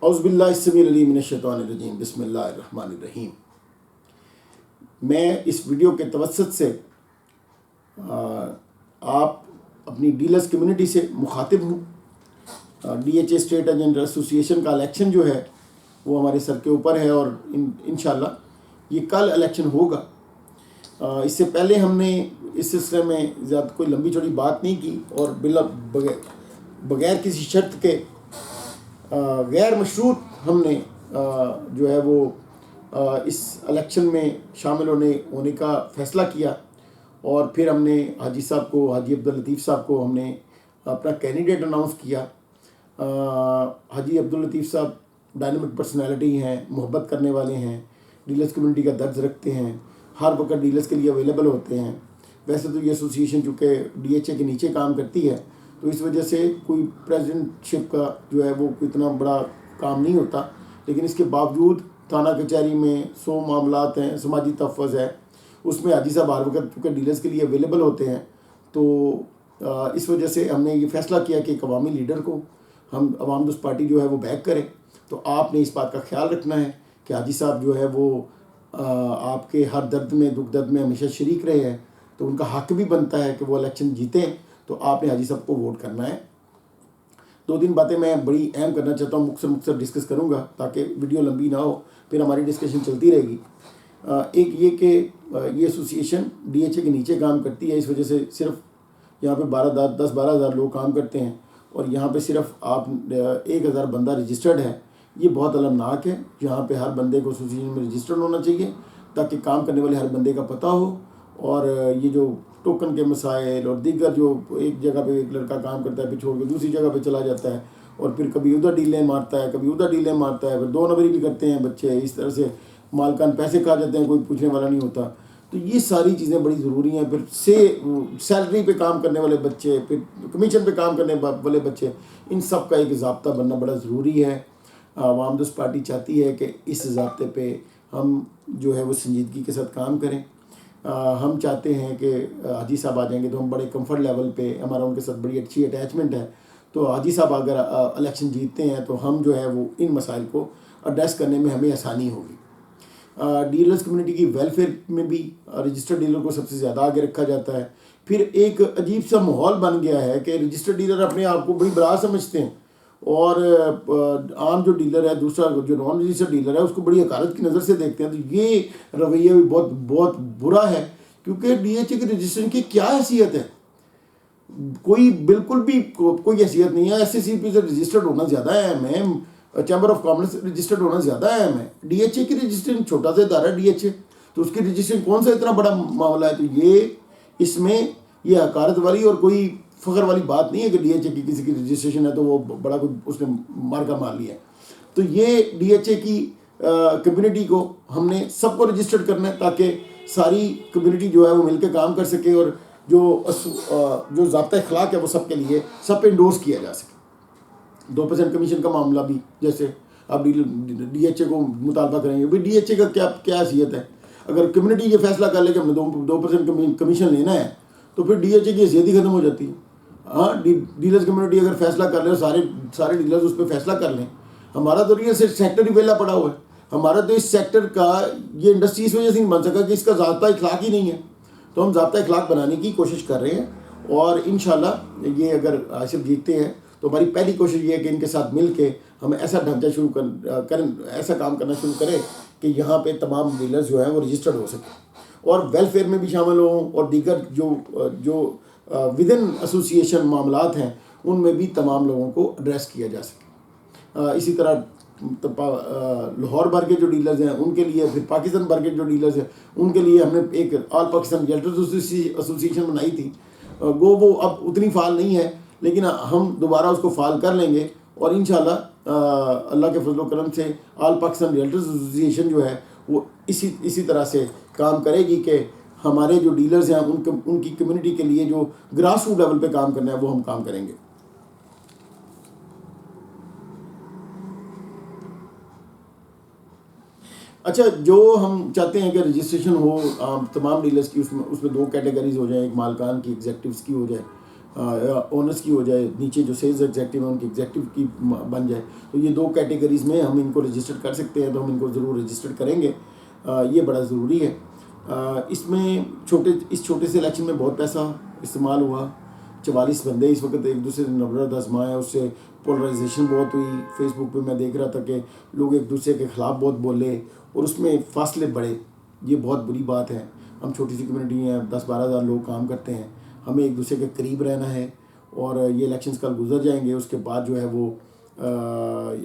औज़ुबिल्लाहिस्समीउल मिनश्शैतानिर्रजीम बिस्मिल्लाहिर्रहमानिर्रहीम। मैं इस वीडियो के तवस्सुत से आप अपनी डीलर्स कम्युनिटी से मुखातिब हूँ। DHA स्टेट एजेंट एसोसिएशन का इलेक्शन जो है वो हमारे सर के ऊपर है और इंशाल्लाह ये कल इलेक्शन होगा। इससे पहले हमने इस सिलसिले में ज़्यादा कोई लंबी चौड़ी बात नहीं की और बगैर किसी शर्त के गैर मशरूत हमने जो है वो इस इलेक्शन में शामिल होने का फ़ैसला किया और फिर हमने हाजी साहब को, हाजी अब्दुल लतीफ़ साहब को हमने अपना कैंडिडेट अनाउंस किया। हाजी अब्दुल लतीफ़ साहब डायनामिक पर्सनालिटी हैं, मोहब्बत करने वाले हैं, डीलर्स कम्युनिटी का दर्ज रखते हैं, हर वक्त डीलर्स के लिए अवेलेबल होते हैं। वैसे तो ये एसोसिएशन चूँकि DHA के नीचे काम करती है तो इस वजह से कोई प्रेसिडेंटशिप का जो है वो इतना बड़ा काम नहीं होता, लेकिन इसके बावजूद थाना कचहरी में 100 मामलात हैं, समाजी तहफ़्फ़ुज़ है, उसमें हाजी साहब हर वक्त चूँकि डीलर्स के लिए अवेलेबल होते हैं। तो इस वजह से हमने ये फ़ैसला किया कि एक अवामी लीडर को हम अवाम दोस्त पार्टी जो है वो बैक करें। तो आपने इस बात का ख्याल रखना है कि हाजी साहब जो है वो आपके हर दर्द में, दुख दर्द में हमेशा शरीक रहे हैं, तो उनका हक भी बनता है कि वो इलेक्शन जीतें। तो आपने हाजी साहब को वोट करना है। 2-3 बातें मैं बड़ी अहम करना चाहता हूँ, मुख्तसर डिस्कस करूँगा ताकि वीडियो लंबी ना हो, फिर हमारी डिस्कशन चलती रहेगी। एक ये कि ये एसोसिएशन DHA के नीचे काम करती है, इस वजह से सिर्फ यहाँ पे 10-12 हज़ार लोग काम करते हैं और यहाँ पे सिर्फ आप 1000 बंदा रजिस्टर्ड है। ये बहुत अलमनाक है। यहाँ पे हर बंदे को एसोसिएशन में रजिस्टर्ड होना चाहिए ताकि काम करने वाले हर बंदे का पता हो और ये जो टोकन के मसाइल और दीगर जो एक जगह पे एक लड़का काम करता है फिर छोड़ के दूसरी जगह पे चला जाता है और फिर कभी उधर डीलें मारता है, कभी उधर डीलें मारता है, फिर 2 नंबरी भी करते हैं बच्चे, इस तरह से मालकान पैसे खा जाते हैं, कोई पूछने वाला नहीं होता। तो ये सारी चीज़ें बड़ी ज़रूरी हैं। फिर सैलरी पे काम करने वाले बच्चे, फिर कमीशन पे काम करने वाले बच्चे, इन सब का एक ज़ाब्ता बनना बड़ा ज़रूरी है। अवाम दोस्त पार्टी चाहती है कि इस ज़ाब्ते पे हम जो है वो संजीदगी के साथ काम करें। हम चाहते हैं कि हाजी साहब आ जाएंगे तो हम बड़े कंफर्ट लेवल पे, हमारा उनके साथ बड़ी अच्छी अटैचमेंट है। तो हाजी साहब अगर इलेक्शन जीतते हैं तो हम जो है वो इन मसाइल को एड्रेस करने में हमें आसानी होगी। डीलर्स कम्युनिटी की वेलफेयर में भी रजिस्टर्ड डीलर को सबसे ज़्यादा आगे रखा जाता है। फिर एक अजीब सा माहौल बन गया है कि रजिस्टर्ड डीलर अपने आप को बड़ी बड़ा समझते हैं और आम जो डीलर है, दूसरा जो नॉन रजिस्टर्ड डीलर है, उसको बड़ी हकारत की नज़र से देखते हैं। तो ये रवैया भी बहुत बहुत बुरा है क्योंकि DHA की रजिस्ट्रेशन की क्या हैसियत है? कोई बिल्कुल भी कोई हैसियत नहीं है। SCCP से रजिस्टर्ड होना ज़्यादा अहम है, चैम्बर ऑफ कॉमर्स रजिस्टर्ड होना ज़्यादा अहम है। DHA की रजिस्ट्रेशन छोटा सा इदारा है DHA, तो उसकी रजिस्ट्रेशन कौन सा इतना बड़ा मामला है? तो ये इसमें ये हकारत वाली और कोई फ़ख्र वाली बात नहीं है कि DHA की किसी की रजिस्ट्रेशन है तो वो बड़ा कोई उसने मार्का मार लिया है। तो ये DHA की कम्युनिटी को हमने सबको रजिस्टर्ड करना है ताकि सारी कम्युनिटी जो है वो मिलकर काम कर सके और जो ज़ाब्ता अखलाक है वो सबके लिए सब पे इंडोर्स किया जा सके। 2% कमीशन का मामला भी, जैसे अब DHA को मुतालबा करेंगे, भाई DHA का क्या हैसियत है? अगर कम्युनिटी ये फैसला कर ले कि हमें 2% कमीशन लेना है तो फिर DHA की हैसियत ही ख़त्म हो जाती है। हाँ, डीलर्स कम्युनिटी अगर फैसला कर ले, सारे डीलर्स उस पर फैसला कर लें। हमारा तो रियल सेक्टर ही वेला पड़ा हुआ है। हमारा तो इस सेक्टर का ये इंडस्ट्री इस वजह से नहीं बन सका कि इसका ज़ाब्ता इखलाक ही नहीं है। तो हम ज़ाब्ता इखलाक बनाने की कोशिश कर रहे हैं और इंशाल्लाह ये अगर आसिफ जीतते हैं तो हमारी पहली कोशिश ये है कि इनके साथ मिल के हम ऐसा ढांचा शुरू ऐसा काम करना शुरू करें कि यहाँ पे तमाम डीलर्स जो हैं वो रजिस्टर्ड हो सकें और वेलफेयर में भी शामिल हों और दीगर जो विद इन एसोसिएशन मामलात हैं उनमें भी तमाम लोगों को एड्रेस किया जा सके। इसी तरह लाहौर भर के जो डीलर्स हैं उनके लिए, फिर पाकिस्तान भर के जो डीलर्स हैं उनके लिए हमने एक ऑल पाकिस्तान रियल्टर्स एसोसिएशन बनाई थी। वो अब उतनी फाल नहीं है, लेकिन हम दोबारा उसको फाल कर लेंगे और इंशाल्लाह अल्लाह के फजल करम से ऑल पाकिस्तान रियल्टर्स एसोसिएशन जो है वो इसी तरह से काम करेगी कि हमारे जो डीलर्स हैं उनकी कम्युनिटी के लिए जो ग्रास रूट लेवल पे काम करना है वो हम काम करेंगे। अच्छा, जो हम चाहते हैं कि रजिस्ट्रेशन हो तमाम डीलर्स की, उसमें 2 कैटेगरीज हो जाए, एक मालकान की, एग्जेक्टिव्स की हो जाए। ओनर्स की हो जाए, नीचे जो सेल्स एग्जेक्टिव है उनकी एग्जेक्टिव की बन जाए। तो ये 2 कैटेगरीज़ में हम इनको रजिस्टर कर सकते हैं, तो हम इनको ज़रूर रजिस्टर करेंगे। ये बड़ा ज़रूरी है। इसमें इस छोटे से इलेक्शन में बहुत पैसा इस्तेमाल हुआ। 44 बंदे इस वक्त एक दूसरे से नफरत आजमाया, उससे पोलराइजेशन बहुत हुई। फेसबुक पे मैं देख रहा था कि लोग एक दूसरे के ख़िलाफ़ बहुत बोले और उसमें फासले बढ़े। ये बहुत बुरी बात है। हम छोटी सी कम्युनिटी हैं, 10-12 हज़ार लोग काम करते हैं, हमें एक दूसरे के करीब रहना है। और ये इलेक्शंस कल गुजर जाएंगे, उसके बाद जो है वो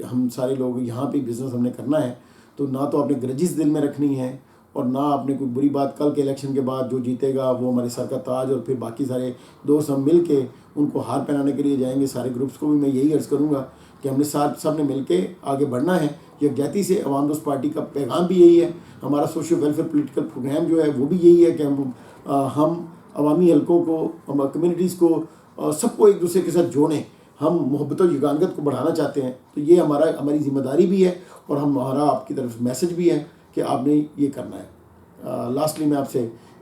हम सारे लोग यहाँ पे बिज़नेस हमने करना है। तो ना तो आपने ग्रजिस दिल में रखनी है और ना आपने कोई बुरी बात। कल के इलेक्शन के बाद जो जीतेगा वो हमारे सर का ताज, और फिर बाकी सारे दोस्त हम मिल के उनको हार पहनाने के लिए जाएंगे। सारे ग्रुप्स को भी मैं यही अर्ज़ करूँगा कि हमने सब ने मिल के आगे बढ़ना है यकजहती से। अवाम दोस्त पार्टी का पैगाम भी यही है, हमारा सोशल वेलफेयर पॉलिटिकल प्रोग्राम जो है वो भी यही है कि हम अवामी हलकों को, हम कम्युनिटीज़ को, सबको एक दूसरे के साथ जोड़ें। हम मोहब्बत और यगानगत को बढ़ाना चाहते हैं। तो ये हमारी ज़िम्मेदारी भी है और हमारा आपकी तरफ मैसेज भी है कि आपने ये करना है। लास्टली मैं आपसे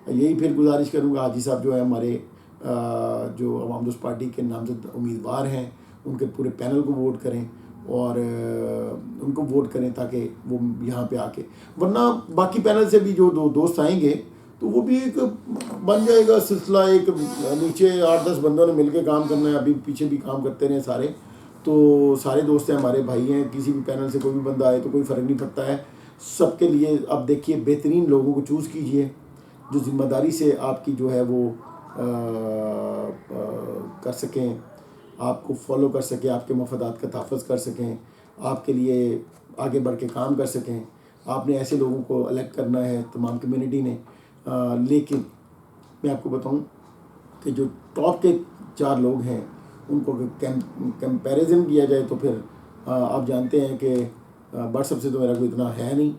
यही फिर गुजारिश करूँगा, हाजी साहब जो है हमारे जो अवाम दोस्त पार्टी के नामजद उम्मीदवार हैं, उनके पूरे पैनल को वोट करें और उनको वोट करें ताकि वो यहाँ पे आके, वरना बाकी पैनल से भी जो 2 दोस्त आएंगे तो वो भी एक बन जाएगा सिलसिला। एक नीचे 8-10 बंदों ने मिलके काम करना है, अभी पीछे भी काम करते रहे सारे। तो सारे दोस्त हैं, हमारे भाई हैं, किसी भी पैनल से कोई भी बंदा आए तो कोई फ़र्क नहीं पड़ता है सबके लिए। अब देखिए बेहतरीन लोगों को चूज़ कीजिए जो ज़िम्मेदारी से आपकी जो है वो कर सकें, आपको फॉलो कर सकें, आपके मफादात का तहफ़्फ़ुज़ कर सकें, आपके लिए आगे बढ़ के काम कर सकें। आपने ऐसे लोगों को इलेक्ट करना है तमाम कम्युनिटी ने। लेकिन मैं आपको बताऊं कि जो टॉप के 4 लोग हैं उनको कंपैरिजन किया जाए तो फिर आप जानते हैं कि व्हाट्सएप से तो मेरा कोई इतना है नहीं,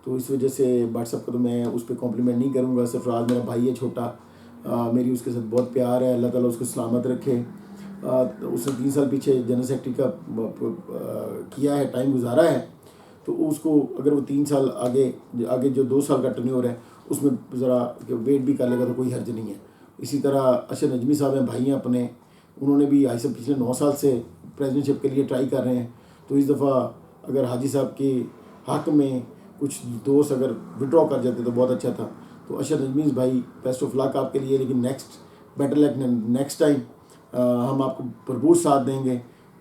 तो इस वजह से व्हाट्सएप को तो मैं उस पर कॉम्प्लीमेंट नहीं करूँगा। सिर्फ आज मेरा भाई है छोटा, मेरी उसके साथ बहुत प्यार है, अल्लाह ताला उसको सलामत रखे। उसने 3 साल पीछे जनरल सेक्रेटरी का किया है, टाइम गुजारा है, तो उसको अगर वो 3 साल आगे जो 2 साल का टर्न्योर है उसमें ज़रा वेट भी कर लेगा तो कोई हर्ज नहीं है। इसी तरह अशर नजमी साहब हैं, भाई हैं अपने, उन्होंने भी आई सब पिछले 9 साल से प्रेसिडेंटशिप के लिए ट्राई कर रहे हैं। तो इस दफ़ा अगर हाजी साहब के हक़ में कुछ दोस्त अगर विड्रॉ कर जाते तो बहुत अच्छा था। तो अशर नजमी भाई बेस्ट ऑफ लक आपके लिए, लेकिन नेक्स्ट टाइम हम आपको भरपूर साथ देंगे।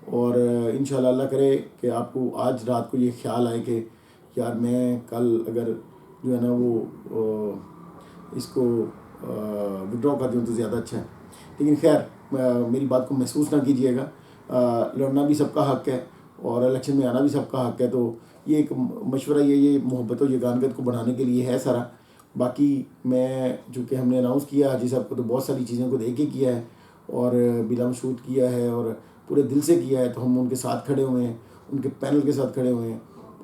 और इंशाल्लाह अल्लाह करे कि आपको आज रात को ये ख्याल आए कि यार मैं कल अगर जो है ना वो इसको विड्रॉ कर दूँ तो ज़्यादा अच्छा है। लेकिन खैर मेरी बात को महसूस ना कीजिएगा, लड़ना भी सबका हक़ है और इलेक्शन में आना भी सबका हक़ है। तो ये एक मशवरा ये मोहब्बत और यगानगत को बढ़ाने के लिए है सारा। बाकी मैं चूँकि हमने अनाउंस किया हाजी साहब को तो बहुत सारी चीज़ों को देख के किया है और बिलामशरूत किया है और पूरे दिल से किया है। तो हम उनके साथ खड़े हुए हैं, उनके पैनल के साथ खड़े हुए हैं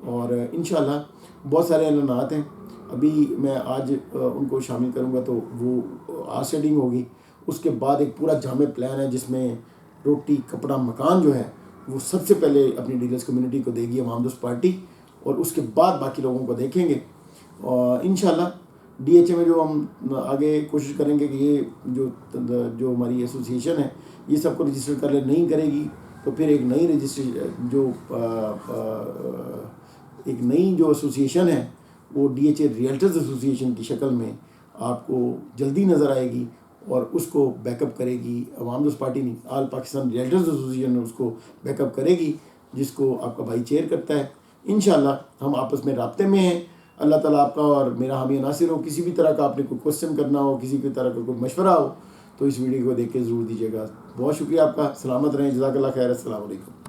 और इंशाल्लाह बहुत सारे ऐलानात हैं। अभी मैं आज उनको शामिल करूंगा तो वो आज शेडिंग होगी, उसके बाद एक पूरा जामे प्लान है जिसमें रोटी कपड़ा मकान जो है वो सबसे पहले अपनी डीलर्स कम्युनिटी को देगी अवाम दोस्त पार्टी और उसके बाद बाकी लोगों को देखेंगे। और इंशाल्लाह DHA में जो हम आगे कोशिश करेंगे कि ये जो हमारी एसोसिएशन है ये सबको रजिस्टर कर ले, नहीं करेगी तो फिर एक नई जो एसोसिएशन है वो DHA रियल्टर्स एसोसिएशन की शक्ल में आपको जल्दी नज़र आएगी और उसको बैकअप करेगी अवाम दोस्त पार्टी नहीं, ऑल पाकिस्तान रियल्टर्स एसोसिएशन उसको बैकअप करेगी जिसको आपका भाई चेयर करता है। इंशाल्लाह हम आपस में राब्ते में हैं। अल्लाह ताला आपका और मेरा हामी नासिर हो। किसी भी तरह का आपने कोई क्वेश्चन करना हो, किसी भी तरह का कोई मशवरा हो तो इस वीडियो को देख के ज़रूर दीजिएगा। बहुत शुक्रिया आपका, सलामत रहें, जज़ाकल्लाह खैर, अस्सलाम वालेकुम।